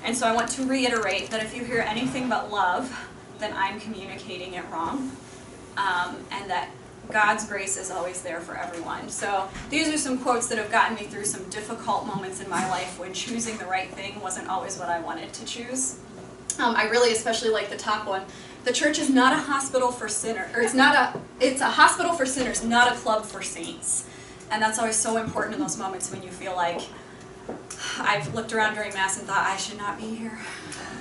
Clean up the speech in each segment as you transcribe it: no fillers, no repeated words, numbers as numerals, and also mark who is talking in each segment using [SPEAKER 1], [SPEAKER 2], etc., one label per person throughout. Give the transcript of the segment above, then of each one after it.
[SPEAKER 1] And so I want to reiterate that if you hear anything but love, then I'm communicating it wrong, and that God's grace is always there for everyone. So these are some quotes that have gotten me through some difficult moments in my life when choosing the right thing wasn't always what I wanted to choose. I really especially like the top one. The church is not a hospital for sinners, or it's a hospital for sinners, not a club for saints. And that's always so important in those moments when you feel like, I've looked around during Mass and thought, I should not be here.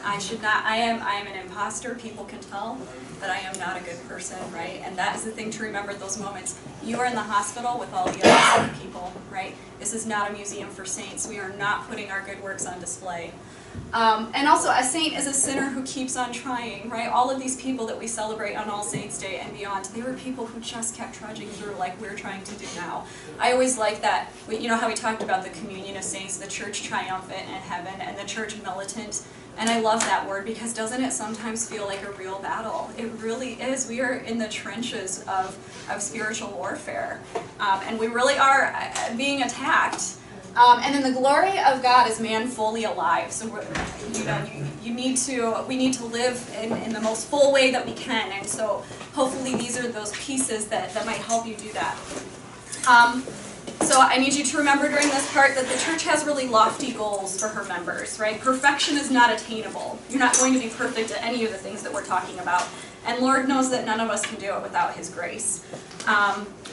[SPEAKER 1] I should not, I am an imposter. People can tell that I am not a good person, right? And that is the thing to remember at those moments. You are in the hospital with all the other sick people, right? This is not a museum for saints. We are not putting our good works on display. And also, a saint is a sinner who keeps on trying, right? All of these people that we celebrate on All Saints' Day and beyond, they were people who just kept trudging through like we're trying to do now. I always like that, you know how we talked about the communion of saints, the church triumphant in heaven, and the church militant. And I love that word because doesn't it sometimes feel like a real battle? It really is. We are in the trenches of spiritual warfare. And we really are being attacked. And then the glory of God is man fully alive. So we need to live in the most full way that we can. And so hopefully these are those pieces that might help you do that. So I need you to remember during this part that the church has really lofty goals for her members, right? Perfection is not attainable. You're not going to be perfect at any of the things that we're talking about. And Lord knows that none of us can do it without His grace.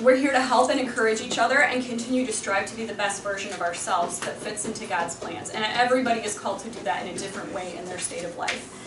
[SPEAKER 1] We're here to help and encourage each other and continue to strive to be the best version of ourselves that fits into God's plans. And everybody is called to do that in a different way in their state of life.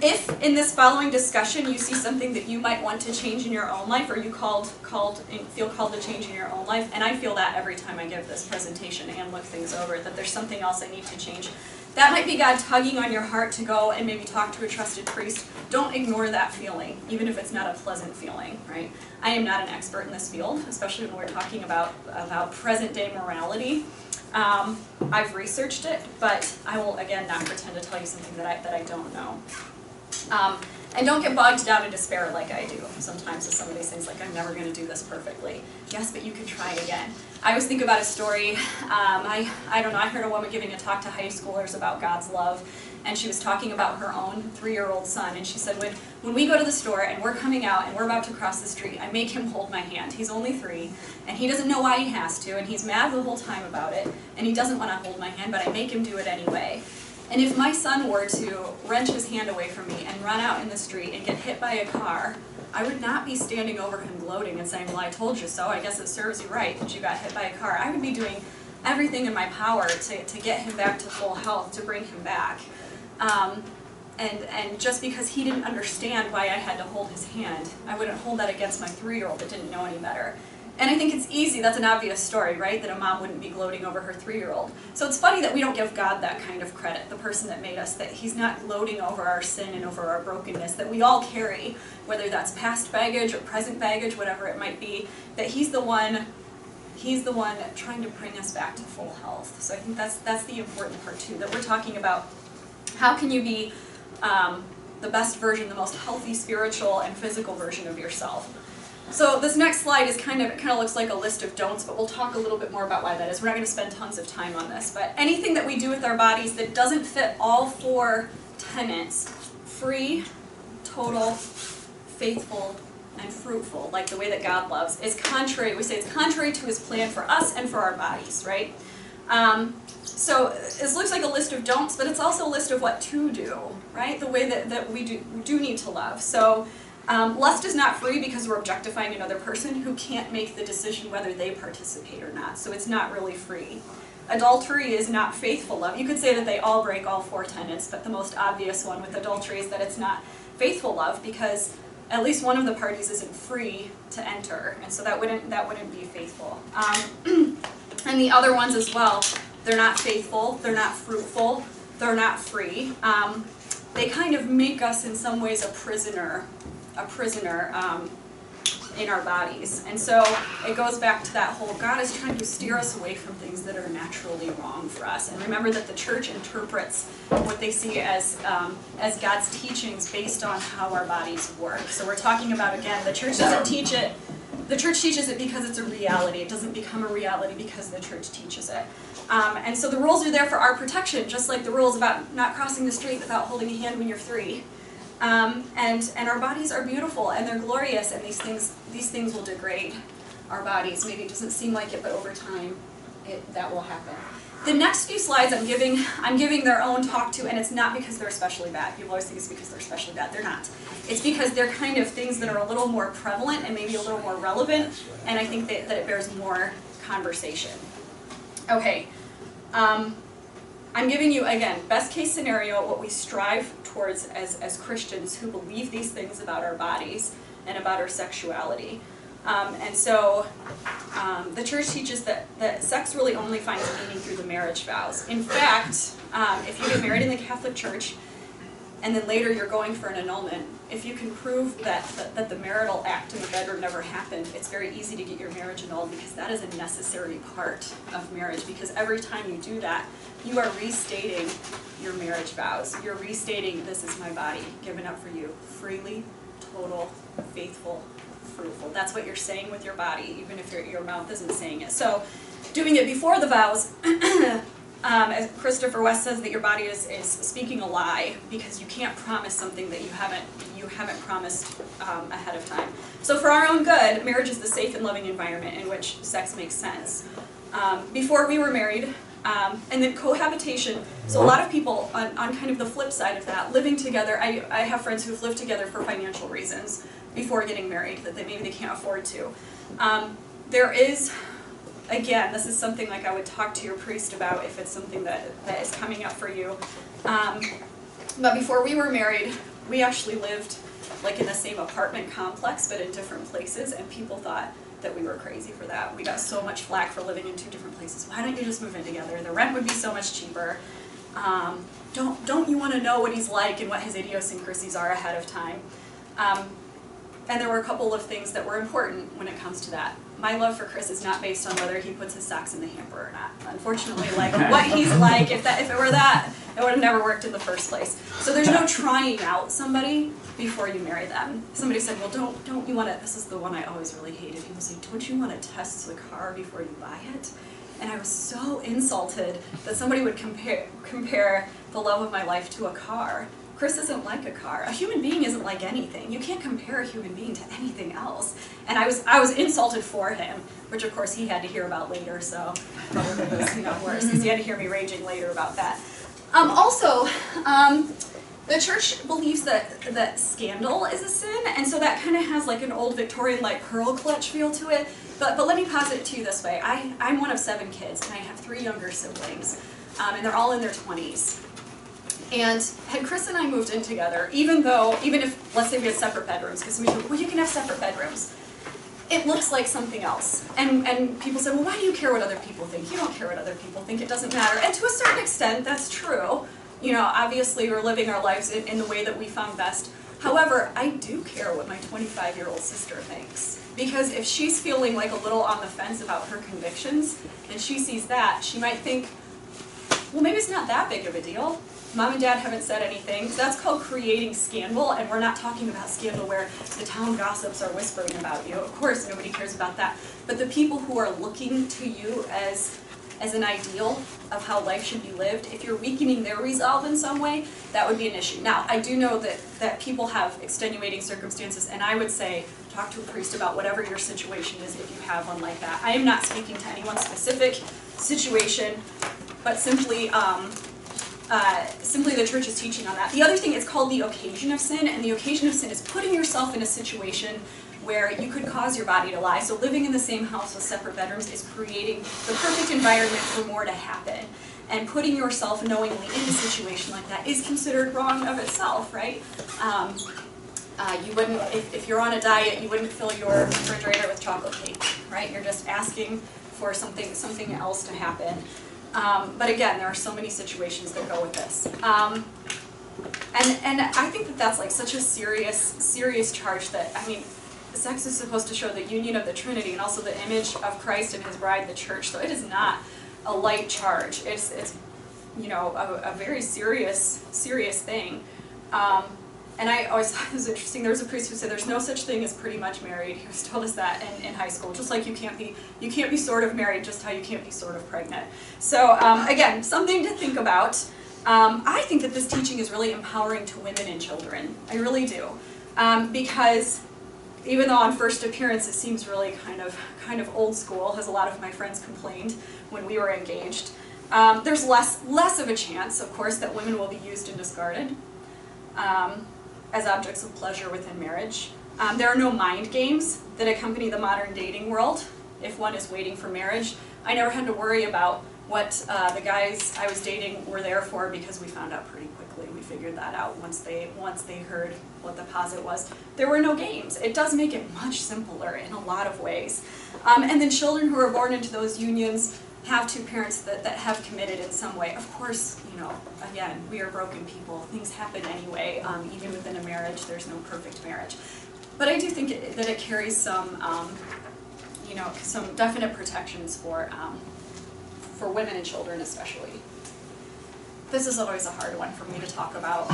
[SPEAKER 1] If in this following discussion you see something that you might want to change in your own life, or you feel called to change in your own life, and I feel that every time I give this presentation and look things over, that there's something else I need to change, that might be God tugging on your heart to go and maybe talk to a trusted priest. Don't ignore that feeling, even if it's not a pleasant feeling, right? I am not an expert in this field, especially when we're talking about present-day morality. I've researched it, but I will, again, not pretend to tell you something that I don't know. And don't get bogged down in despair like I do sometimes with some of these things, like I'm never going to do this perfectly. Yes, but you can try again. I always think about a story, I don't know, I heard a woman giving a talk to high schoolers about God's love, and she was talking about her own 3-year-old son, and she said, when we go to the store and we're coming out and we're about to cross the street, I make him hold my hand. He's only 3, and he doesn't know why he has to, and he's mad the whole time about it, and he doesn't want to hold my hand, but I make him do it anyway. And if my son were to wrench his hand away from me and run out in the street and get hit by a car, I would not be standing over him gloating and saying, well, I told you so, I guess it serves you right that you got hit by a car. I would be doing everything in my power to get him back to full health, to bring him back. And just because he didn't understand why I had to hold his hand, I wouldn't hold that against my 3-year-old that didn't know any better. And I think it's easy, that's an obvious story, right? That a mom wouldn't be gloating over her 3-year-old. So it's funny that we don't give God that kind of credit, the person that made us, that He's not gloating over our sin and over our brokenness, that we all carry, whether that's past baggage or present baggage, whatever it might be, that He's the one trying to bring us back to full health. So I think that's the important part too, that we're talking about how can you be the best version, the most healthy spiritual and physical version of yourself. So this next slide is kind of looks like a list of don'ts, but we'll talk a little bit more about why that is. We're not going to spend tons of time on this, but anything that we do with our bodies that doesn't fit all 4 tenets, free, total, faithful, and fruitful, like the way that God loves, is contrary. We say it's contrary to His plan for us and for our bodies, right? So this looks like a list of don'ts, but it's also a list of what to do, right? The way that we do need to love. So lust is not free because we're objectifying another person who can't make the decision whether they participate or not. So it's not really free. Adultery is not faithful love. You could say that they all break all 4 tenets, but the most obvious one with adultery is that it's not faithful love because at least one of the parties isn't free to enter, and so that wouldn't be faithful. And the other ones as well, they're not faithful, they're not fruitful, they're not free. They kind of make us in some ways a prisoner in our bodies. And so it goes back to that whole, God is trying to steer us away from things that are naturally wrong for us. And remember that the church interprets what they see as God's teachings based on how our bodies work. So we're talking about, again, the church doesn't teach it. The church teaches it because it's a reality. It doesn't become a reality because the church teaches it. And so the rules are there for our protection, just like the rules about not crossing the street without holding a hand when you're 3. And our bodies are beautiful and they're glorious, and these things will degrade our bodies. Maybe it doesn't seem like it, but over time that will happen. The next few slides I'm giving their own talk to, and it's not because they're especially bad. People always think it's because they're especially bad. They're not. It's because they're kind of things that are a little more prevalent and maybe a little more relevant, and I think that it bears more conversation. Okay, I'm giving you, again, best case scenario, what we strive towards as Christians who believe these things about our bodies and about our sexuality. And so the church teaches that sex really only finds meaning through the marriage vows. In fact, if you get married in the Catholic Church and then later you're going for an annulment, if you can prove that the marital act in the bedroom never happened, it's very easy to get your marriage annulled, because that is a necessary part of marriage. Because every time you do that, you are restating your marriage vows. You're restating, this is my body, given up for you, freely, total, faithful, fruitful. That's what you're saying with your body, even if your mouth isn't saying it. So doing it before the vows, as Christopher West says, that your body is speaking a lie, because you can't promise something that you haven't promised ahead of time. So for our own good, marriage is the safe and loving environment in which sex makes sense. Before we were married, and then cohabitation. So a lot of people, on kind of the flip side of that, living together, I have friends who've lived together for financial reasons before getting married, that maybe they can't afford to. There is, again, this is something like I would talk to your priest about if it's something that is coming up for you. But before we were married, we actually lived like in the same apartment complex, but in different places, and people thought that we were crazy for that. We got so much flack for living in 2 different places. Why don't you just move in together? The rent would be so much cheaper. Don't you want to know what he's like and what his idiosyncrasies are ahead of time? And there were a couple of things that were important when it comes to that. My love for Chris is not based on whether he puts his socks in the hamper or not. Unfortunately, like what he's like, if it were that, it would have never worked in the first place. So there's no trying out somebody before you marry them. Somebody said, well, don't you want to, this is the one I always really hated. People say, don't you want to test the car before you buy it? And I was so insulted that somebody would compare the love of my life to a car. Chris isn't like a car. A human being isn't like anything. You can't compare a human being to anything else. And I was insulted for him, which of course he had to hear about later, so probably was worse, because he had to hear me raging later about that. Also, the church believes that scandal is a sin, and so that kind of has like an old Victorian like pearl clutch feel to it. But let me posit it to you this way. I'm one of 7 kids, and I have 3 younger siblings, and they're all in their 20s. And had Chris and I moved in together, even if, let's say we had separate bedrooms, because somebody said, well, you can have separate bedrooms, it looks like something else. And people say, well, why do you care what other people think? You don't care what other people think, it doesn't matter. And to a certain extent, that's true. Obviously we're living our lives in the way that we found best. However, I do care what my 25-year-old sister thinks. Because if she's feeling like a little on the fence about her convictions, and she sees that, she might think, well, maybe it's not that big of a deal. Mom and Dad haven't said anything. So that's called creating scandal, and we're not talking about scandal where the town gossips are whispering about you. Of course, nobody cares about that. But the people who are looking to you as an ideal of how life should be lived, if you're weakening their resolve in some way, that would be an issue. Now, I do know that people have extenuating circumstances, and I would say talk to a priest about whatever your situation is if you have one like that. I am not speaking to anyone's specific situation, but simply the church is teaching on that. The other thing is called the occasion of sin, and the occasion of sin is putting yourself in a situation where you could cause your body to lie. So living in the same house with separate bedrooms is creating the perfect environment for more to happen. And putting yourself knowingly in a situation like that is considered wrong of itself, right? You wouldn't, if you're on a diet, you wouldn't fill your refrigerator with chocolate cake, right? You're just asking for something else to happen. But again, there are so many situations that go with this. And I think that's like such a serious charge that, I mean, sex is supposed to show the union of the Trinity and also the image of Christ and His bride, the church. So it is not a light charge. It's a very serious thing. And I always thought it was interesting. There was a priest who said there's no such thing as pretty much married. He was told us that in high school, just like you can't be sort of married, just how you can't be sort of pregnant. So again, something to think about. I think that this teaching is really empowering to women and children. I really do, because even though on first appearance it seems really kind of old school, as a lot of my friends complained when we were engaged, there's less of a chance, of course, that women will be used and discarded as objects of pleasure within marriage. There are no mind games that accompany the modern dating world if one is waiting for marriage. I never had to worry about what the guys I was dating were there for, because we found out pretty quickly. We figured that out once they heard what the posit was. There were no games. It does make it much simpler in a lot of ways. And then children who are born into those unions have two parents that have committed in some way. Of course, you know, again, we are broken people. Things happen anyway. Even within a marriage, there's no perfect marriage. But I do think that it carries some, you know, some definite protections for women and children especially. This is always a hard one for me to talk about,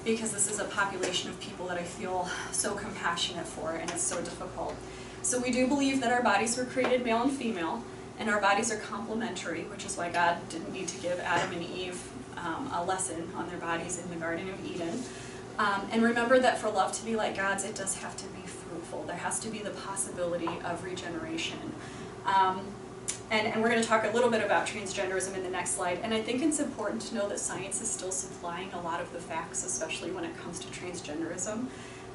[SPEAKER 1] because this is a population of people that I feel so compassionate for, and it's so difficult. So we do believe that our bodies were created male and female, and our bodies are complementary, which is why God didn't need to give Adam and Eve a lesson on their bodies in the Garden of Eden. And remember that for love to be like God's, it does have to be fruitful. There has to be the possibility of regeneration. And we're going to talk a little bit about transgenderism in the next slide. And I think it's important to know that science is still supplying a lot of the facts, especially when it comes to transgenderism.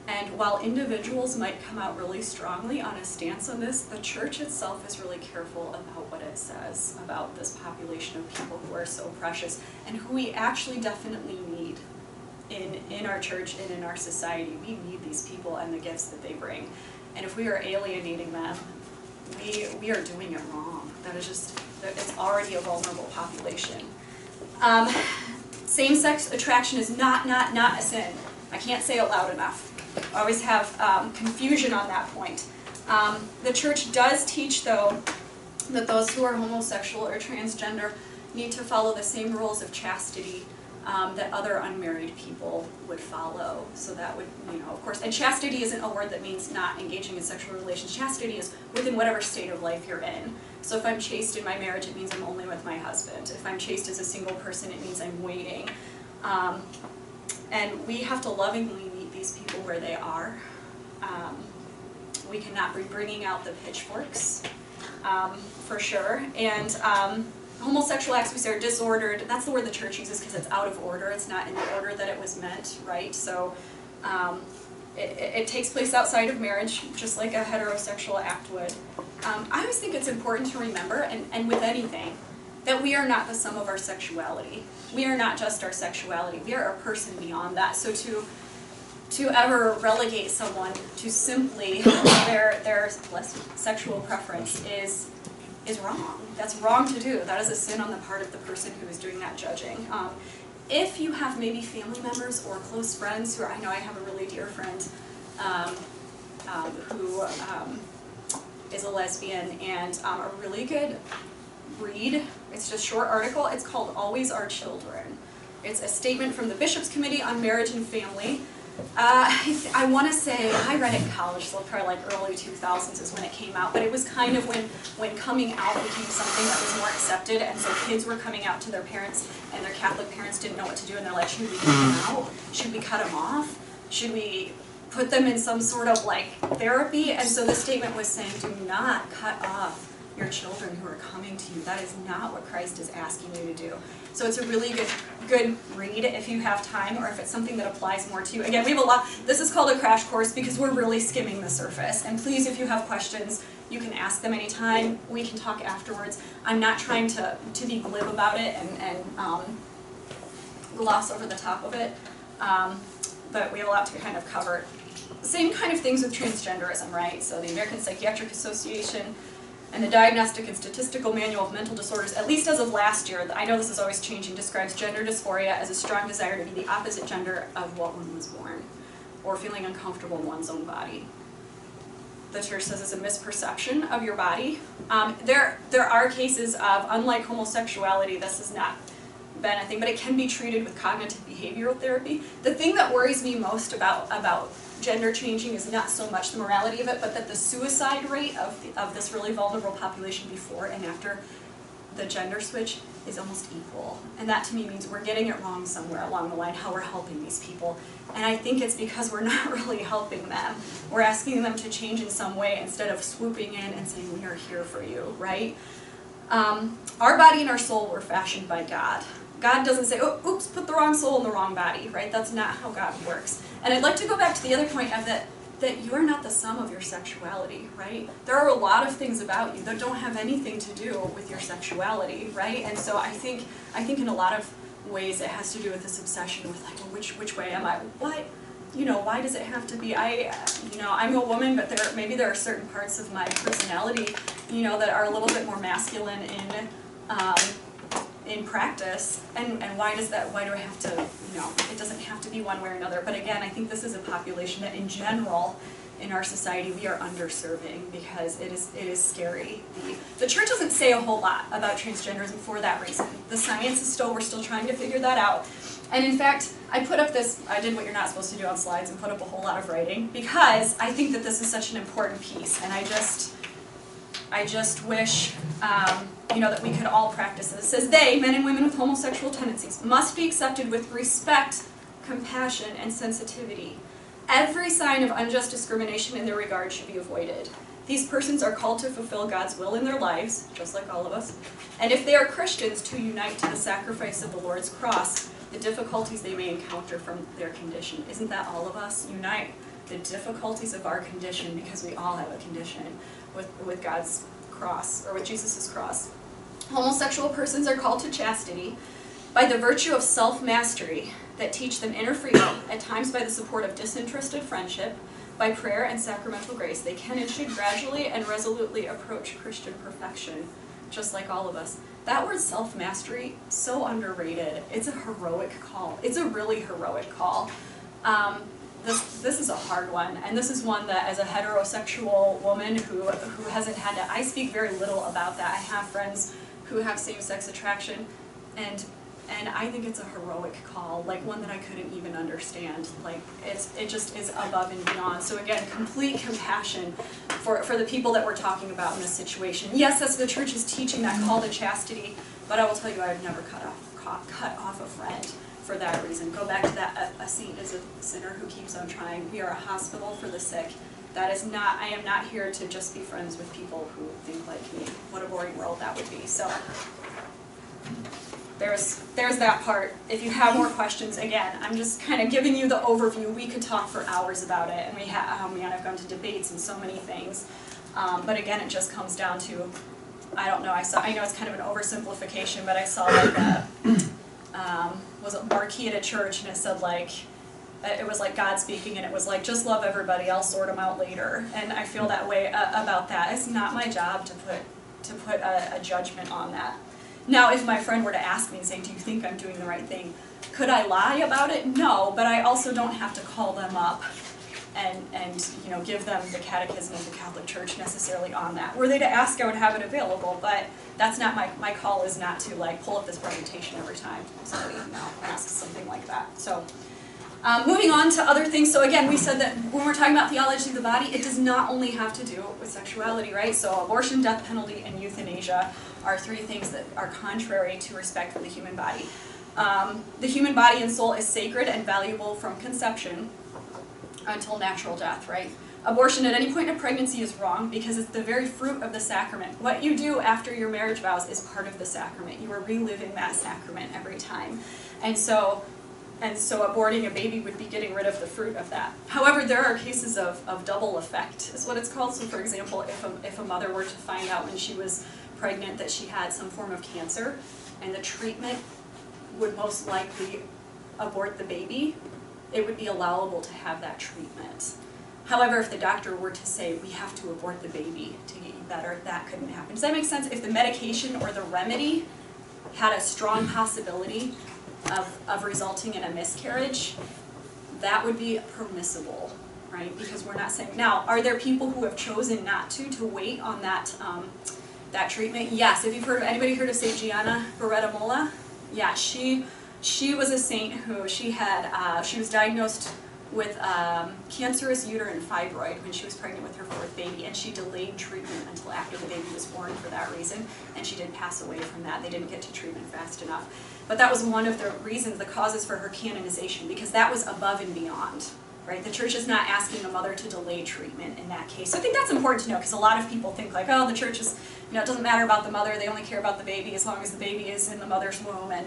[SPEAKER 1] And while individuals might come out really strongly on a stance on this, the church itself is really careful about what it says about this population of people who are so precious and who we actually definitely need in our church and in our society. We need these people and the gifts that they bring. And if we are alienating them, we are doing it wrong. That is just, it's already a vulnerable population. Same-sex attraction is not a sin. I can't say it loud enough. I always have confusion on that point. The church does teach, though, that those who are homosexual or transgender need to follow the same rules of chastity that other unmarried people would follow. So that would, you know, of course, and chastity isn't a word that means not engaging in sexual relations. Chastity is within whatever state of life you're in. So if I'm chaste in my marriage, it means I'm only with my husband. If I'm chaste as a single person, it means I'm waiting. And we have to lovingly meet these people where they are. We cannot be bringing out the pitchforks, for sure. And homosexual acts, we say, are disordered. That's the word the church uses because it's out of order. It's not in the order that it was meant, right? So it takes place outside of marriage, just like a heterosexual act would. I always think it's important to remember, and with anything, that we are not the sum of our sexuality. We are not just our sexuality. We are a person beyond that. So to ever relegate someone to simply their sexual preference is wrong. That's wrong to do. That is a sin on the part of the person who is doing that judging. If you have maybe family members or close friends who are, I know I have a really dear friend who is a lesbian, and a really good read, it's just a short article, it's called Always Our Children. It's a statement from the Bishop's Committee on Marriage and Family. I want to say, I read it in college, so probably like early 2000s is when it came out, but it was kind of when coming out became something that was more accepted, and so kids were coming out to their parents, and their Catholic parents didn't know what to do, and they're like, should we kick them out? Should we cut them off? Should we put them in some sort of like therapy? And so the statement was saying, do not cut off your children who are coming to you. That is not what Christ is asking you to do. So it's a really good read if you have time, or if it's something that applies more to you. Again, we have a lot. This is called a crash course because we're really skimming the surface. And please, if you have questions, you can ask them anytime. We can talk afterwards. I'm not trying to be glib about it and gloss over the top of it, but we have a lot to kind of cover. Same kind of things with transgenderism, right? So the American Psychiatric Association and the Diagnostic and Statistical Manual of Mental Disorders, at least as of last year, I know this is always changing, describes gender dysphoria as a strong desire to be the opposite gender of what one was born, or feeling uncomfortable in one's own body. The church says it's a misperception of your body. There are cases of, unlike homosexuality, this is not been a thing, but it can be treated with cognitive behavioral therapy. The thing that worries me most about gender changing is not so much the morality of it, but that the suicide rate of this really vulnerable population before and after the gender switch is almost equal. And that to me means we're getting it wrong somewhere along the line, how we're helping these people. And I think it's because we're not really helping them. We're asking them to change in some way instead of swooping in and saying, we are here for you, right? Our body and our soul were fashioned by God. God doesn't say, oh, oops, put the wrong soul in the wrong body, right? That's not how God works. And I'd like to go back to the other point of that you are not the sum of your sexuality, right? There are a lot of things about you that don't have anything to do with your sexuality, right? And so I think in a lot of ways it has to do with this obsession with like, well, which way am I? What? Why does it have to be? I'm a woman, but maybe there are certain parts of my personality, that are a little bit more masculine in practice, and why do I have to, it doesn't have to be one way or another. But again, I think this is a population that in general in our society we are underserving because it is scary. The church doesn't say a whole lot about transgenderism for that reason. The science is we're still trying to figure that out. And in fact, I did what you're not supposed to do on slides and put up a whole lot of writing because I think that this is such an important piece, and I just wish that we could all practice this. It says, they, men and women with homosexual tendencies, must be accepted with respect, compassion, and sensitivity. Every sign of unjust discrimination in their regard should be avoided. These persons are called to fulfill God's will in their lives, just like all of us, and if they are Christians, to unite to the sacrifice of the Lord's cross, the difficulties they may encounter from their condition. Isn't that all of us? Unite the difficulties of our condition, because we all have a condition, with God's cross, or with Jesus' cross. Homosexual persons are called to chastity by the virtue of self-mastery that teach them inner freedom, at times by the support of disinterested friendship, by prayer and sacramental grace. They can and should gradually and resolutely approach Christian perfection, just like all of us. That word self-mastery, so underrated. It's a heroic call. It's a really heroic call. This is a hard one, and this is one that as a heterosexual woman who hasn't had to, I speak very little about that. I have friends who have same-sex attraction, and I think it's a heroic call, like one that I couldn't even understand. Like it just is above and beyond. So again, complete compassion for the people that we're talking about in this situation. Yes, that's the church is teaching that call to chastity, but I will tell you, I would never cut off a friend for that reason. Go back to that, a saint is a sinner who keeps on trying. We are a hospital for the sick. That is not, I am not here to just be friends with people who think like me. What a boring world that would be. So there's that part. If you have more questions, again, I'm just kind of giving you the overview. We could talk for hours about it, and I've gone to debates and so many things. But again, it just comes down to, I don't know, I know it's kind of an oversimplification, but I saw like a, was a marquee at a church, and it said like, it was like God speaking, and it was like, just love everybody, I'll sort them out later. And I feel that way about that. It's not my job to put a judgment on that. Now, if my friend were to ask me and say, do you think I'm doing the right thing? Could I lie about it? No, but I also don't have to call them up and give them the catechism of the Catholic Church necessarily on that. Were they to ask, I would have it available, but that's not my call is not to like pull up this presentation every time somebody asks something like that. So moving on to other things. So again, we said that when we're talking about theology of the body, it does not only have to do with sexuality, right? So abortion, death penalty, and euthanasia are three things that are contrary to respect for the human body. The human body and soul is sacred and valuable from conception until natural death, right? Abortion at any point in a pregnancy is wrong because it's the very fruit of the sacrament. What you do after your marriage vows is part of the sacrament. You are reliving that sacrament every time. And so aborting a baby would be getting rid of the fruit of that. However, there are cases of double effect, is what it's called. So for example, if a mother were to find out when she was pregnant that she had some form of cancer, and the treatment would most likely abort the baby, it would be allowable to have that treatment. However, if the doctor were to say, we have to abort the baby to get you better, that couldn't happen. Does that make sense? If the medication or the remedy had a strong possibility of resulting in a miscarriage, that would be permissible, right? Because we're not saying, now, are there people who have chosen not to wait on that, that treatment? Yes. Have you anybody heard of St. Gianna Beretta Molla? Yeah, she was a saint who she was diagnosed with cancerous uterine fibroid when she was pregnant with her 4th baby, and she delayed treatment until after the baby was born for that reason, and she did pass away from that. They didn't get to treatment fast enough. But that was one of the reasons, the causes for her canonization, because that was above and beyond. Right? The church is not asking a mother to delay treatment in that case. So I think that's important to know, because a lot of people think like, oh, the church is, it doesn't matter about the mother, they only care about the baby as long as the baby is in the mother's womb. And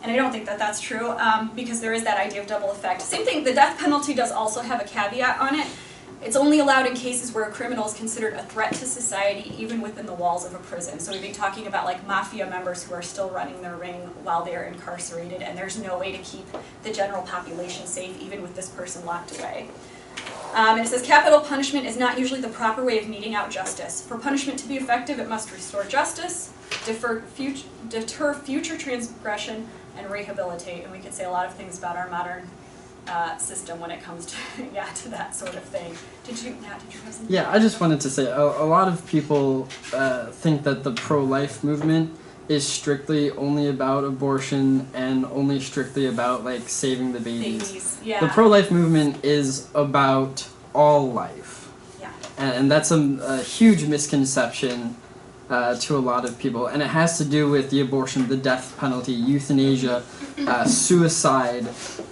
[SPEAKER 1] I don't think that that's true, because there is that idea of double effect. Same thing, the death penalty does also have a caveat on it. It's only allowed in cases where a criminal is considered a threat to society, even within the walls of a prison. So we've been talking about like mafia members who are still running their ring while they're incarcerated, and there's no way to keep the general population safe, even with this person locked away. And it says, capital punishment is not usually the proper way of meting out justice. For punishment to be effective, it must restore justice, deter future transgression, and rehabilitate. And we could say a lot of things about our modern system when it comes to to that sort of thing. Did you have something?
[SPEAKER 2] Yeah, I just wanted to say a lot of people think that the pro-life movement is strictly only about abortion and only strictly about like saving the babies.
[SPEAKER 1] Yeah.
[SPEAKER 2] The pro-life movement is about all life.
[SPEAKER 1] Yeah.
[SPEAKER 2] And that's a huge misconception to a lot of people, and it has to do with the abortion, the death penalty, euthanasia, suicide,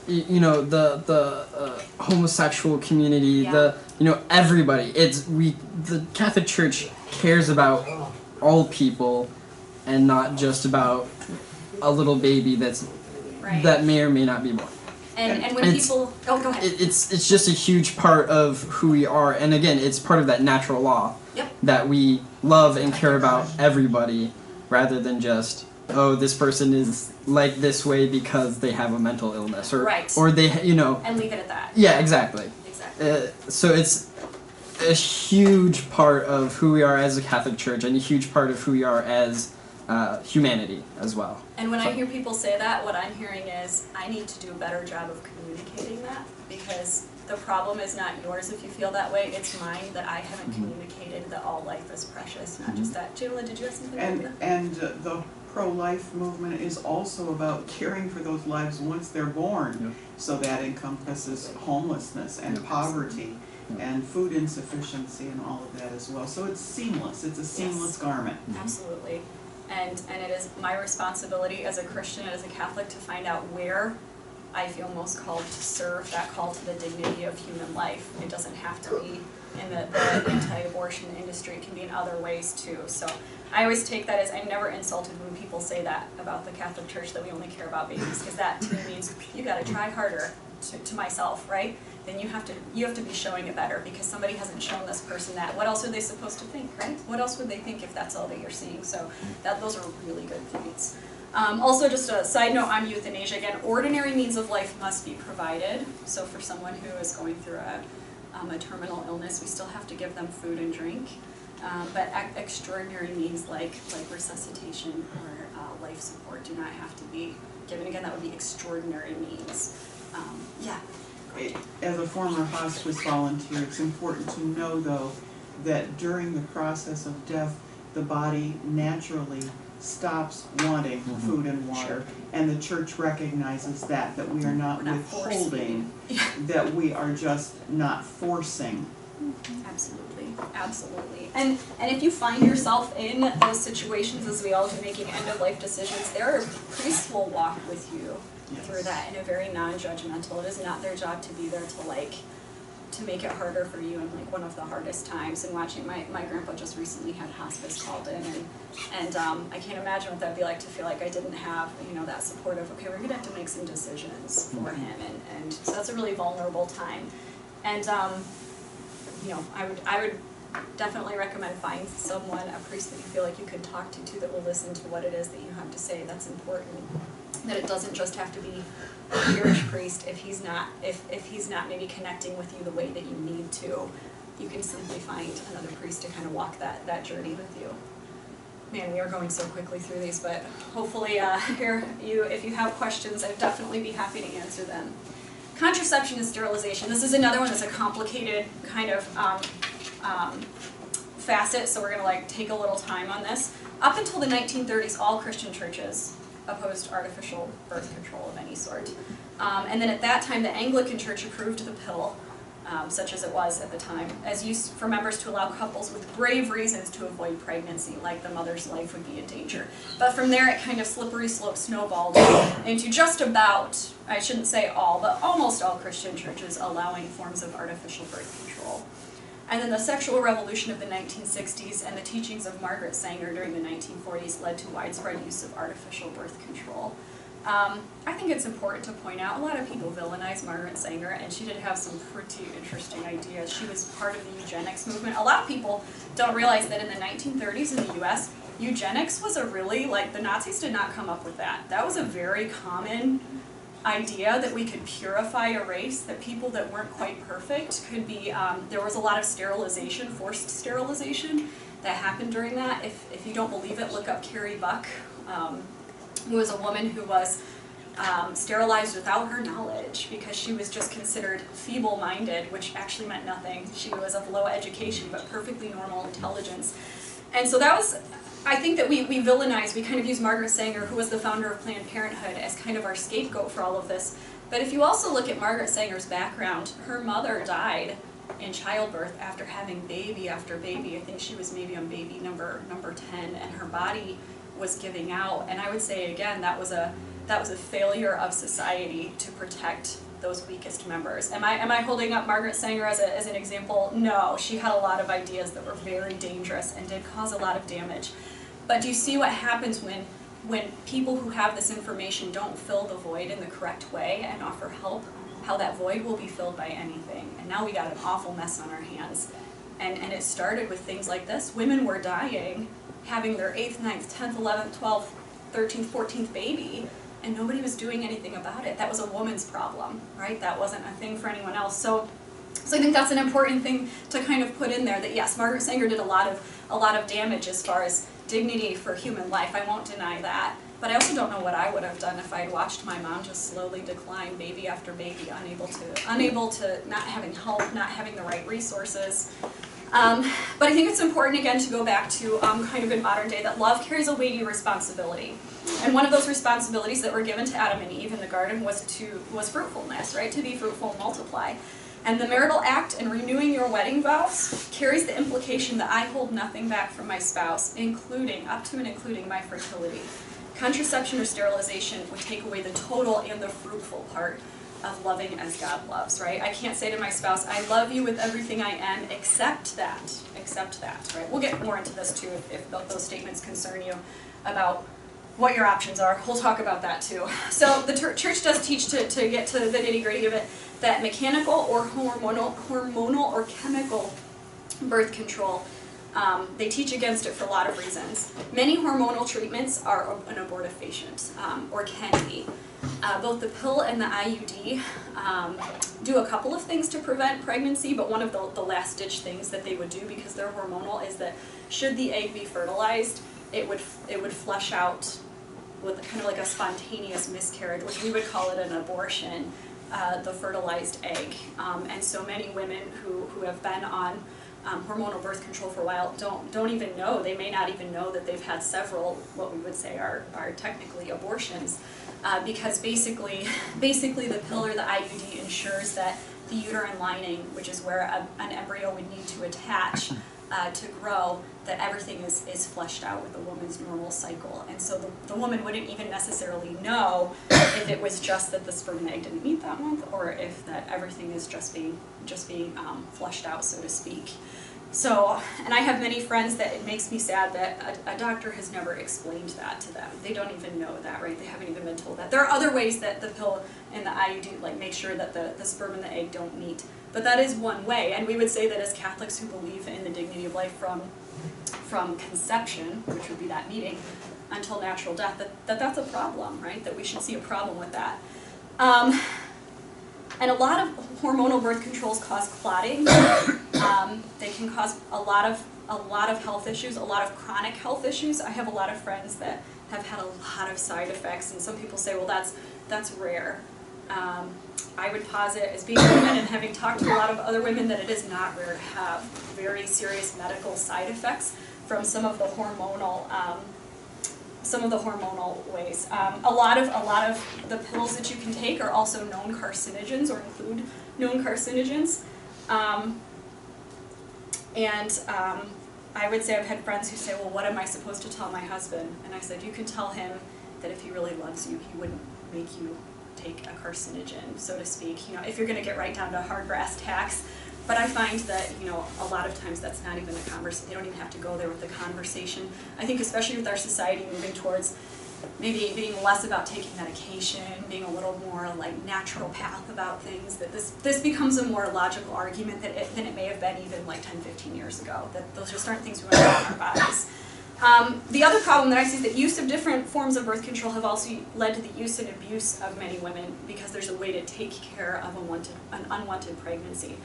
[SPEAKER 2] the homosexual community, everybody. The Catholic Church cares about all people, and not just about a little baby that may or may not be born.
[SPEAKER 1] And when people go ahead.
[SPEAKER 2] It's just a huge part of who we are, and again, it's part of that natural law.
[SPEAKER 1] Yep.
[SPEAKER 2] That we love and care about everybody, rather than just, oh, this person is like this way because they have a mental illness, or they,
[SPEAKER 1] and leave it at that.
[SPEAKER 2] Yeah, exactly. So it's a huge part of who we are as a Catholic Church, and a huge part of who we are as humanity as well.
[SPEAKER 1] And when I hear people say that, what I'm hearing is, I need to do a better job of communicating that, because the problem is not yours if you feel that way, it's mine that I haven't communicated that all life is precious, not just that. Jamila, did you have something to say?
[SPEAKER 3] And the pro-life movement is also about caring for those lives once they're born. So that encompasses homelessness and poverty and food insufficiency and all of that as well. So it's seamless. It's a seamless garment.
[SPEAKER 1] Absolutely. And it is my responsibility as a Christian and as a Catholic to find out where I feel most called to serve that call to the dignity of human life. It doesn't have to be in the anti-abortion industry. It can be in other ways too. So I always take that as, I'm never insulted when people say that about the Catholic Church, that we only care about babies, because that to me means you got to try harder. To myself, right? Then you have to be showing it better, because somebody hasn't shown this person that. What else are they supposed to think, right? What else would they think if that's all that you're seeing? So those are really good points. Also, just a side note on euthanasia, again, ordinary means of life must be provided. So for someone who is going through a terminal illness, we still have to give them food and drink. But extraordinary means like resuscitation or life support do not have to be given. Again, that would be extraordinary means.
[SPEAKER 3] As a former hospice volunteer, it's important to know, though, that during the process of death, the body naturally stops wanting food and water, and the church recognizes that we are not withholding, that we are just not forcing.
[SPEAKER 1] Absolutely. And if you find yourself in those situations, as we all do, making end-of-life decisions, there are priests will walk with you through that in a very non-judgmental. It is not their job to be there to make it harder for you in one of the hardest times. And watching my grandpa just recently had hospice called in, and I can't imagine what that'd be like to feel like I didn't have that support of, okay, we're gonna have to make some decisions for him, and so that's a really vulnerable time. And I would definitely recommend find someone, a priest that you feel like you can talk to that will listen to what it is that you have to say. That's important. That it doesn't just have to be a parish priest if he's not maybe connecting with you the way that you need to. You can simply find another priest to kind of walk that journey with you. Man, we are going so quickly through these, but hopefully if you have questions, I'd definitely be happy to answer them. Contraception and sterilization. This is another one that's a complicated kind of facet, so we're going to take a little time on this. Up until the 1930s, all Christian churches opposed artificial birth control of any sort. And then at that time, the Anglican Church approved the pill, such as it was at the time, as used for members to allow couples with grave reasons to avoid pregnancy, like the mother's life would be in danger. But from there, it kind of slippery slope snowballed into just about, I shouldn't say all, but almost all Christian churches allowing forms of artificial birth control. And then the sexual revolution of the 1960s and the teachings of Margaret Sanger during the 1940s led to widespread use of artificial birth control. I think it's important to point out, a lot of people villainize Margaret Sanger, and she did have some pretty interesting ideas. She was part of the eugenics movement. A lot of people don't realize that in the 1930s in the US, eugenics was a really, like, the Nazis did not come up with that. That was a very common idea that we could purify a race, that people that weren't quite perfect could be, there was a lot of sterilization, forced sterilization that happened during that. If you don't believe it, look up Carrie Buck, who was a woman who was sterilized without her knowledge because she was just considered feeble-minded, which actually meant nothing. She was of low education but perfectly normal intelligence. And so that was, I think that we villainize, we kind of use Margaret Sanger, who was the founder of Planned Parenthood, as kind of our scapegoat for all of this. But if you also look at Margaret Sanger's background, her mother died in childbirth after having baby after baby. I think she was maybe on baby number 10, and her body was giving out. And I would say again, that was a failure of society to protect those weakest members. Am I holding up Margaret Sanger as an example? No, she had a lot of ideas that were very dangerous and did cause a lot of damage. But do you see what happens when people who have this information don't fill the void in the correct way and offer help? How that void will be filled by anything. And now we got an awful mess on our hands. And it started with things like this. Women were dying, having their 8th, 9th, 10th, 11th, 12th, 13th, 14th baby, and nobody was doing anything about it. That was a woman's problem, right? That wasn't a thing for anyone else. So I think that's an important thing to kind of put in there, that yes, Margaret Sanger did a lot of damage as far as dignity for human life. I won't deny that. But I also don't know what I would have done if I'd watched my mom just slowly decline baby after baby, unable to, not having help, not having the right resources. But I think it's important, again, to go back to kind of in modern day, that love carries a weighty responsibility. And one of those responsibilities that were given to Adam and Eve in the garden was fruitfulness, right? To be fruitful and multiply. And the marital act and renewing your wedding vows carries the implication that I hold nothing back from my spouse, including, up to and including my fertility. Contraception or sterilization would take away the total and the fruitful part of loving as God loves, right? I can't say to my spouse, I love you with everything I am, except that, right? We'll get more into this too if those statements concern you about what your options are. We'll talk about that too. So the church does teach, to get to the nitty-gritty of it, that mechanical or hormonal or chemical birth control, they teach against it for a lot of reasons. Many hormonal treatments are an abortifacient, or can be. Both the pill and the IUD do a couple of things to prevent pregnancy, but one of the last-ditch things that they would do, because they're hormonal, is that should the egg be fertilized, it would flush out with kind of like a spontaneous miscarriage, which we would call it an abortion, the fertilized egg. And so many women who have been on hormonal birth control for a while don't even know, they may not even know that they've had several, what we would say are technically abortions, because basically the pill or the IUD ensures that the uterine lining, which is where an embryo would need to attach to grow, that everything is fleshed out with a woman's normal cycle. And so the woman wouldn't even necessarily know if it was just that the sperm and egg didn't meet that month, or if that everything is just being fleshed out, so to speak. So, and I have many friends that it makes me sad that a doctor has never explained that to them. They don't even know that, right? They haven't even been told that. There are other ways that the pill and the IUD like make sure that the sperm and the egg don't meet. But that is one way, and we would say that as Catholics who believe in the dignity of life from conception, which would be that meeting, until natural death, that's a problem, right? That we should see a problem with that. And a lot of hormonal birth controls cause clotting. They can cause a lot of health issues, a lot of chronic health issues. I have a lot of friends that have had a lot of side effects, and some people say, well, that's rare. I would posit, as being a woman and having talked to a lot of other women, that it is not rare to have very serious medical side effects from some of the hormonal some of the hormonal ways. A lot of the pills that you can take are also known carcinogens or include known carcinogens. I would say I've had friends who say, well, what am I supposed to tell my husband? And I said, you can tell him that if he really loves you, he wouldn't make you take a carcinogen, so to speak. You know, if you're going to get right down to hard brass tacks. But I find that, you know, a lot of times that's not even a conversation. They don't even have to go there with the conversation. I think especially with our society moving towards maybe being less about taking medication, being a little more like natural path about things, that this becomes a more logical argument than it may have been even like 10, 15 years ago, that those just aren't things we want to have in our bodies. The other problem that I see is that use of different forms of birth control have also led to the use and abuse of many women because there's a way to take care of an unwanted pregnancy.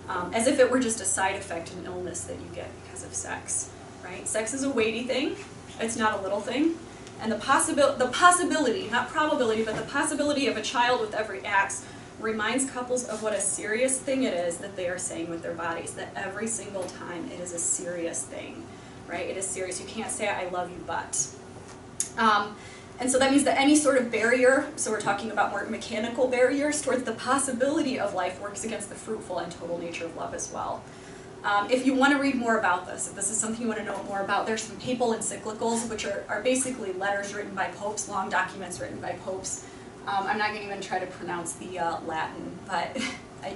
[SPEAKER 1] As if it were just a side effect, an illness that you get because of sex, right? Sex is a weighty thing. It's not a little thing. And the possibility, not probability, but the possibility of a child with every act reminds couples of what a serious thing it is that they are saying with their bodies, that every single time it is a serious thing, right? It is serious. You can't say, I love you, but. And so that means that any sort of barrier, so we're talking about more mechanical barriers towards the possibility of life, works against the fruitful and total nature of love as well. If you want to read more about this, if this is something you want to know more about, there's some papal encyclicals, which are basically letters written by popes, long documents written by popes. I'm not going to even try to pronounce the Latin, but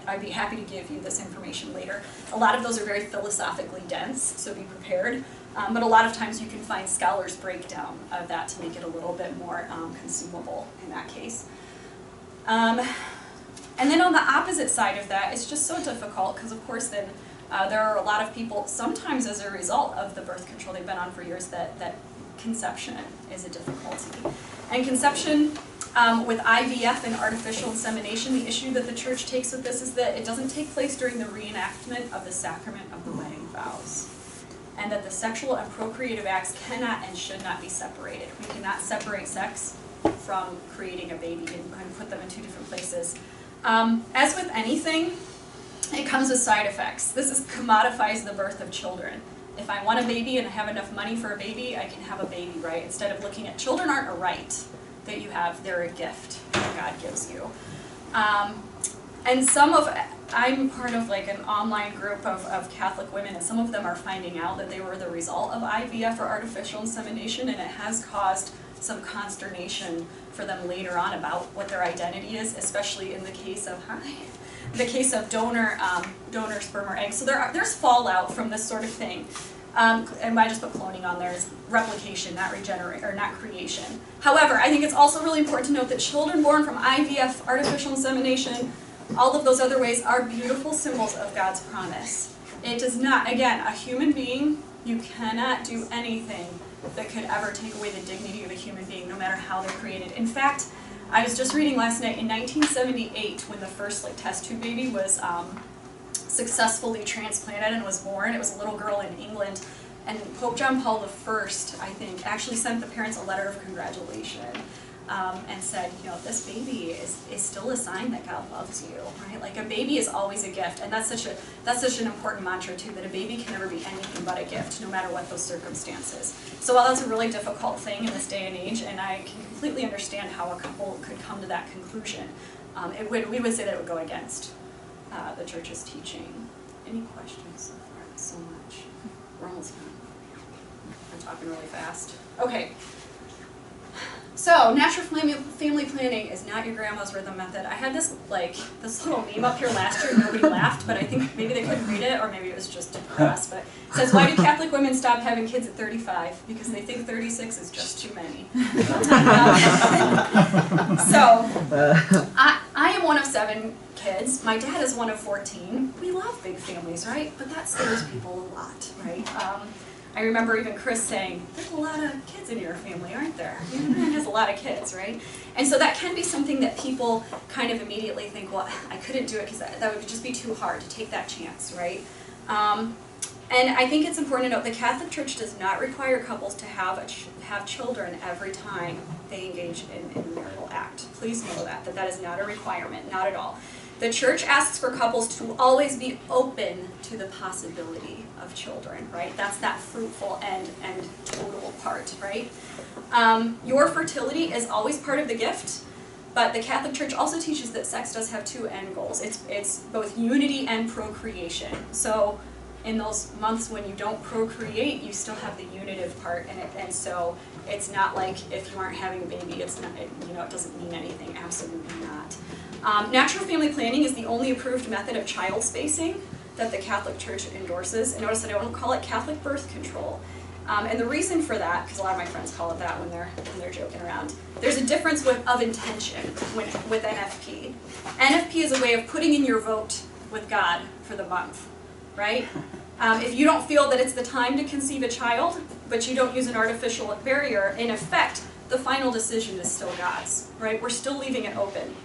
[SPEAKER 1] I'd be happy to give you this information later. A lot of those are very philosophically dense, so be prepared. But a lot of times you can find scholars' breakdown of that to make it a little bit more consumable in that case. And then on the opposite side of that, it's just so difficult because, of course, then there are a lot of people, sometimes as a result of the birth control they've been on for years, that conception is a difficulty. And conception with IVF and artificial insemination, the issue that the church takes with this is that it doesn't take place during the reenactment of the sacrament of the wedding vows. And that the sexual and procreative acts cannot and should not be separated. We cannot separate sex from creating a baby and put them in two different places. As with anything, it comes with side effects. This commodifies the birth of children. If I want a baby and I have enough money for a baby, I can have a baby, right? Instead of looking at children aren't a right that you have, they're a gift that God gives you. And I'm part of like an online group of Catholic women, and some of them are finding out that they were the result of IVF or artificial insemination, and it has caused some consternation for them later on about what their identity is, especially in the case of donor sperm or egg. So there's fallout from this sort of thing. And I just put cloning on there as replication, not creation. However, I think it's also really important to note that children born from IVF, artificial insemination, all of those other ways are beautiful symbols of God's promise. It does not, again, a human being, you cannot do anything that could ever take away the dignity of a human being, no matter how they're created. In fact, I was just reading last night, in 1978, when the first test tube baby was successfully transplanted and was born, it was a little girl in England, and Pope John Paul I, I think, actually sent the parents a letter of congratulation. And said, you know, this baby is still a sign that God loves you, right? Like a baby is always a gift, and that's such an important mantra too, that a baby can never be anything but a gift, no matter what those circumstances. So while that's a really difficult thing in this day and age, and I can completely understand how a couple could come to that conclusion, we would say that it would go against the church's teaching. Any questions so far? That's so much. We're almost done. I'm talking really fast. Okay. So, natural family planning is not your grandma's rhythm method. I had this little meme up here last year and nobody laughed, but I think maybe they couldn't read it or maybe it was just depressed. But it says, why do Catholic women stop having kids at 35? Because they think 36 is just too many. So, I am one of 7 kids. My dad is one of 14. We love big families, right? But that scares people a lot, right? I remember even Chris saying, there's a lot of kids in your family, aren't there? Your man has a lot of kids, right? And so that can be something that people kind of immediately think, well, I couldn't do it because that would just be too hard to take that chance, right? And I think it's important to note the Catholic Church does not require couples to have children every time they engage in a marital act. Please know that is not a requirement, not at all. The church asks for couples to always be open to the possibility of children, right? That's that fruitful and total part, right? Your fertility is always part of the gift, but the Catholic Church also teaches that sex does have two end goals. It's both unity and procreation. So in those months when you don't procreate, you still have the unitive part in it, and so it's not like if you aren't having a baby, it's not, it doesn't mean anything. Absolutely not. Natural family planning is the only approved method of child spacing that the Catholic Church endorses. And notice that I don't call it Catholic birth control. And the reason for that, because a lot of my friends call it that when they're joking around, there's a difference of intention with NFP. NFP is a way of putting in your vote with God for the month, right? If you don't feel that it's the time to conceive a child, but you don't use an artificial barrier, in effect, the final decision is still God's, right? We're still leaving it open.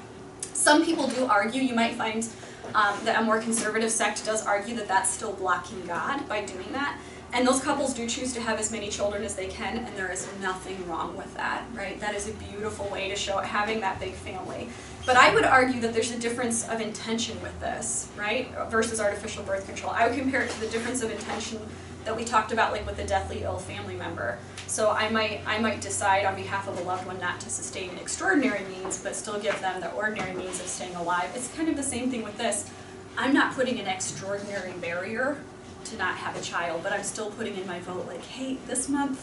[SPEAKER 1] Some people do argue, you might find that a more conservative sect does argue that that's still blocking God by doing that. And those couples do choose to have as many children as they can, and there is nothing wrong with that, right? That is a beautiful way to show having that big family. But I would argue that there's a difference of intention with this, right, versus artificial birth control. I would compare it to the difference of intention that we talked about, like with a deathly ill family member. So I might decide on behalf of a loved one not to sustain extraordinary means, but still give them the ordinary means of staying alive. It's kind of the same thing with this. I'm not putting an extraordinary barrier to not have a child, but I'm still putting in my vote like, hey, this month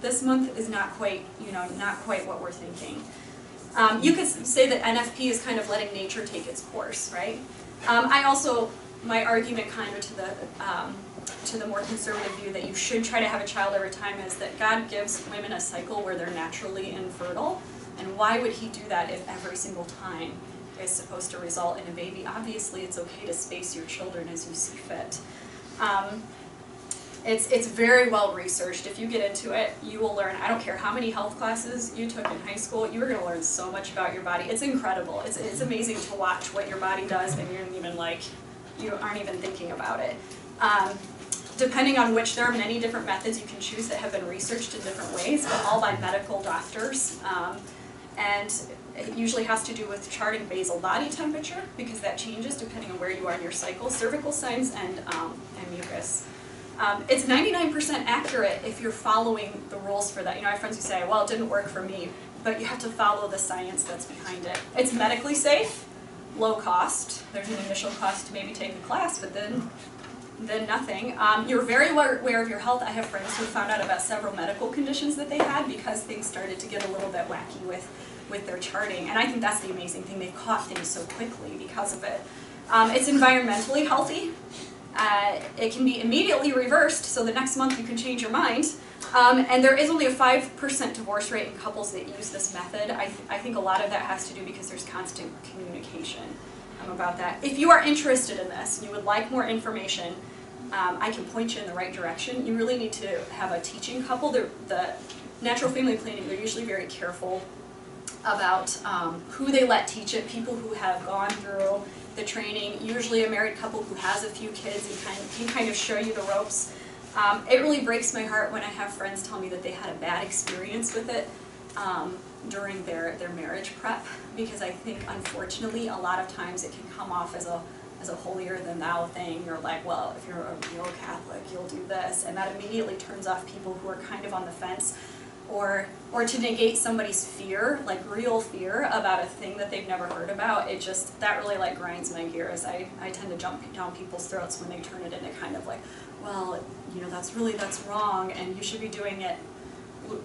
[SPEAKER 1] is not quite what we're thinking. You could say that NFP is kind of letting nature take its course, right? My argument kind of to the more conservative view that you should try to have a child every time is that God gives women a cycle where they're naturally infertile, and why would he do that if every single time is supposed to result in a baby? Obviously, it's okay to space your children as you see fit. It's very well researched. If you get into it, you will learn. I don't care how many health classes you took in high school, you're going to learn so much about your body. It's incredible. It's amazing to watch what your body does, and you aren't even thinking about it. Depending on which, there are many different methods you can choose that have been researched in different ways, but all by medical doctors. And it usually has to do with charting basal body temperature, because that changes depending on where you are in your cycle, cervical signs, and mucus. It's 99% accurate if you're following the rules for that. I have friends who say, well, it didn't work for me, but you have to follow the science that's behind it. It's medically safe, low cost. There's an initial cost to maybe take a class, but then nothing. You're very aware of your health. I have friends who found out about several medical conditions that they had because things started to get a little bit wacky with their charting. And I think that's the amazing thing. They've caught things so quickly because of it. It's environmentally healthy. It can be immediately reversed, so the next month you can change your mind. And there is only a 5% divorce rate in couples that use this method. I think a lot of that has to do because there's constant communication about that. If you are interested in this and you would like more information, I can point you in the right direction. You really need to have a teaching couple. The natural family planning, they're usually very careful about who they let teach it, people who have gone through the training, usually a married couple who has a few kids and can kind of show you the ropes. It really breaks my heart when I have friends tell me that they had a bad experience with it during their marriage prep, because I think unfortunately a lot of times it can come off as a holier than thou thing. You're like, well, if you're a real Catholic, you'll do this, and that immediately turns off people who are kind of on the fence, or to negate somebody's fear, like real fear about a thing that they've never heard about. That really like grinds my gears. I tend to jump down people's throats when they turn it into kind of like, well, that's wrong, and you should be doing it.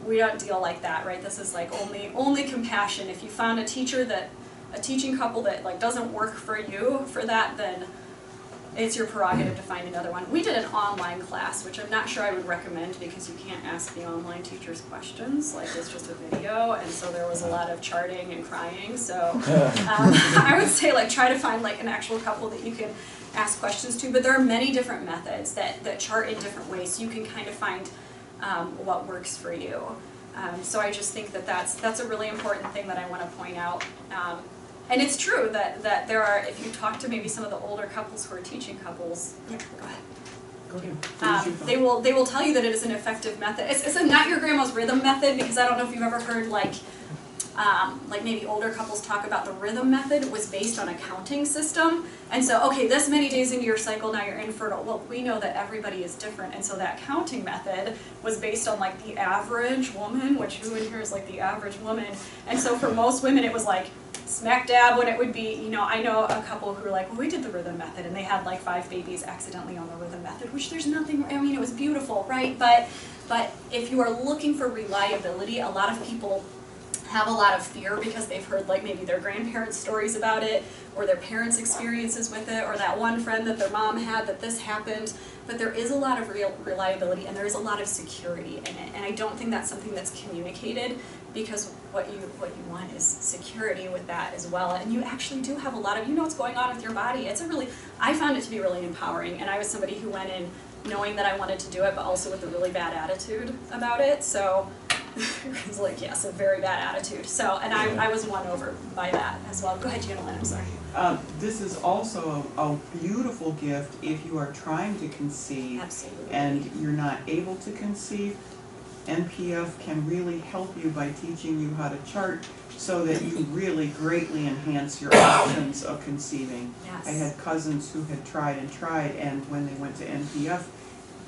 [SPEAKER 1] We don't deal like that, right? This is like only compassion. If you found a teaching couple that like doesn't work for you for that, then it's your prerogative to find another one. We did an online class, which I'm not sure I would recommend because you can't ask the online teachers questions. Like, it's just a video, and so there was a lot of charting and crying. So I would say like try to find like an actual couple that you can ask questions to. But there are many different methods that chart in different ways, so you can kind of find what works for you. So I just think that that's a really important thing that I want to point out. And it's true that there are, if you talk to maybe some of the older couples who are teaching couples, yeah, go ahead. They will tell you that it is an effective method. It's a not your grandma's rhythm method, because I don't know if you've ever heard like like maybe older couples talk about the rhythm method was based on a counting system. And so, okay, this many days into your cycle, now you're infertile. Well, we know that everybody is different. And so that counting method was based on like the average woman, which who in here is like the average woman? And so for most women, it was like smack dab when it would be, you know, I know a couple who were like, well, we did the rhythm method, and they had like 5 babies accidentally on the rhythm method, which there's nothing, I mean, it was beautiful, right? But if you are looking for reliability, a lot of people have a lot of fear because they've heard like maybe their grandparents' stories about it, or their parents' experiences with it, or that one friend that their mom had that this happened. But there is a lot of reliability, and there is a lot of security in it. And I don't think that's something that's communicated, because what you want is security with that as well. And you actually do have a lot of, you know what's going on with your body. It's a really, I found it to be really empowering. And I was somebody who went in knowing that I wanted to do it, but also with a really bad attitude about it. So it was like, yes, a very bad attitude. So, and I was won over by that as well. Go ahead, Janelyn, I'm sorry.
[SPEAKER 3] This is also a beautiful gift if you are trying to conceive.
[SPEAKER 1] Absolutely.
[SPEAKER 3] And you're not able to conceive. NPF can really help you by teaching you how to chart so that you really greatly enhance your options of conceiving.
[SPEAKER 1] Yes.
[SPEAKER 3] I had cousins who had tried, and when they went to NPF,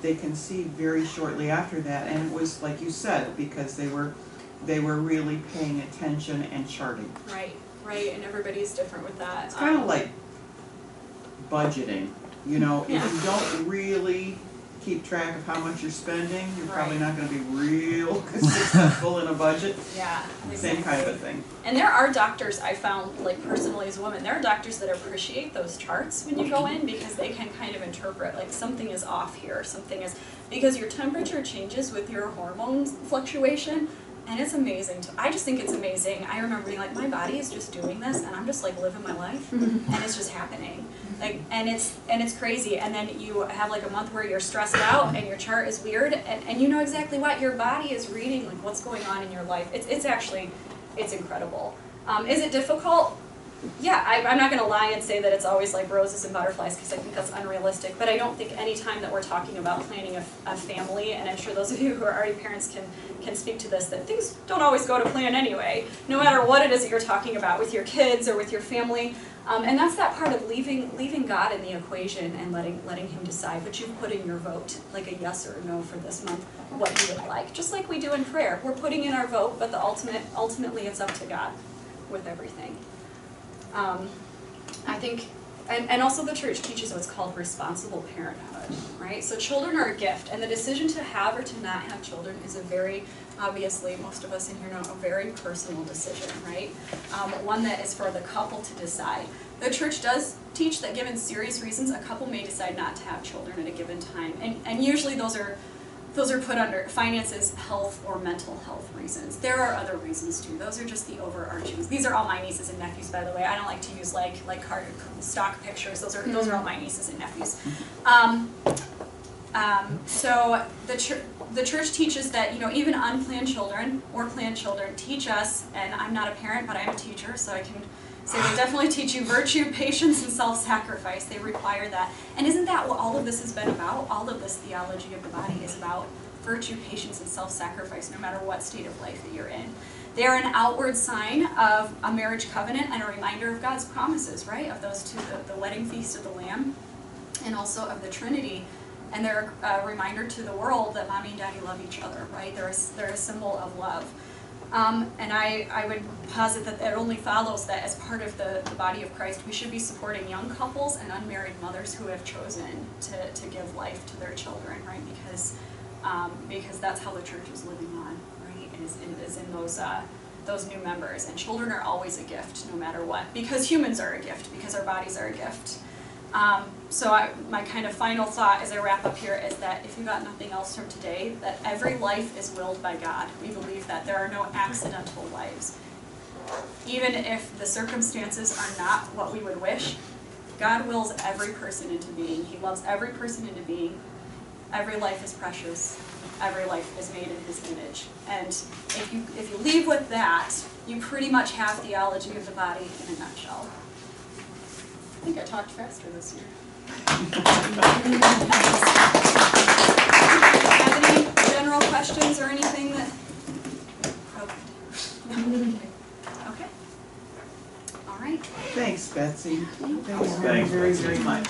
[SPEAKER 3] they conceived very shortly after that, and it was like you said, because they were really paying attention and charting.
[SPEAKER 1] Right, and everybody's different with that.
[SPEAKER 3] It's kind of like budgeting, you know,
[SPEAKER 1] Yeah.
[SPEAKER 3] if you don't really keep track of how much you're spending, you're probably not going to be real successful in a budget.
[SPEAKER 1] Yeah,
[SPEAKER 3] Same kind of a thing.
[SPEAKER 1] And there are doctors, I found, like personally as a woman, there are doctors that appreciate those charts when you go in, because they can kind of interpret like something is off here, something is, because your temperature changes with your hormones fluctuation. And it's amazing. I just think it's amazing. I remember being like, my body is just doing this, and I'm just like living my life, and it's just happening. Like, and it's crazy. And then you have like a month where you're stressed out, and your chart is weird, and you know exactly what your body is reading, like what's going on in your life. It's actually, it's incredible. Is it difficult? Yeah, I'm not going to lie and say that it's always like roses and butterflies, because I think that's unrealistic. But I don't think any time that we're talking about planning a family, and I'm sure those of you who are already parents can speak to this, that things don't always go to plan anyway, no matter what it is that you're talking about with your kids or with your family. And that's that part of leaving God in the equation and letting Him decide. But you've put in your vote, like a yes or a no for this month, what you would like. Just like we do in prayer. We're putting in our vote, but ultimately it's up to God with everything. I think, and also the church teaches what's called responsible parenthood, right? So children are a gift, and the decision to have or to not have children is a very, obviously, most of us in here know, a very personal decision, right? One that is for the couple to decide. The church does teach that given serious reasons, a couple may decide not to have children at a given time, and usually those are put under finances, health, or mental health reasons. There are other reasons too. Those are just the overarching. These are all my nieces and nephews, by the way. I don't like to use like card stock pictures. Those are all my nieces and nephews. So the church teaches that, you know, even unplanned children or planned children teach us, and I'm not a parent, but I'm a teacher, so I can say they definitely teach you virtue, patience, and self-sacrifice. They require that. And isn't that what all of this has been about? All of this theology of the body is about virtue, patience, and self-sacrifice, no matter what state of life that you're in. They are an outward sign of a marriage covenant and a reminder of God's promises, right? Of those two, the wedding feast of the Lamb, and also of the Trinity. And they're a reminder to the world that mommy and daddy love each other, right? They're a symbol of love. And I would posit that it only follows that as part of the body of Christ, we should be supporting young couples and unmarried mothers who have chosen to give life to their children, right? Because that's how the church is living on, right? Is in those new members. And children are always a gift, no matter what, because humans are a gift, because our bodies are a gift. So my kind of final thought as I wrap up here is that if you got nothing else from today, that every life is willed by God. We believe that there are no accidental lives. Even if the circumstances are not what we would wish, God wills every person into being. He loves every person into being. Every life is precious. Every life is made in His image. And if you leave with that, you pretty much have theology of the body in a nutshell. I think I talked faster this year. Have any general questions or anything that? Okay.
[SPEAKER 3] Betsy. Thank you very, very much.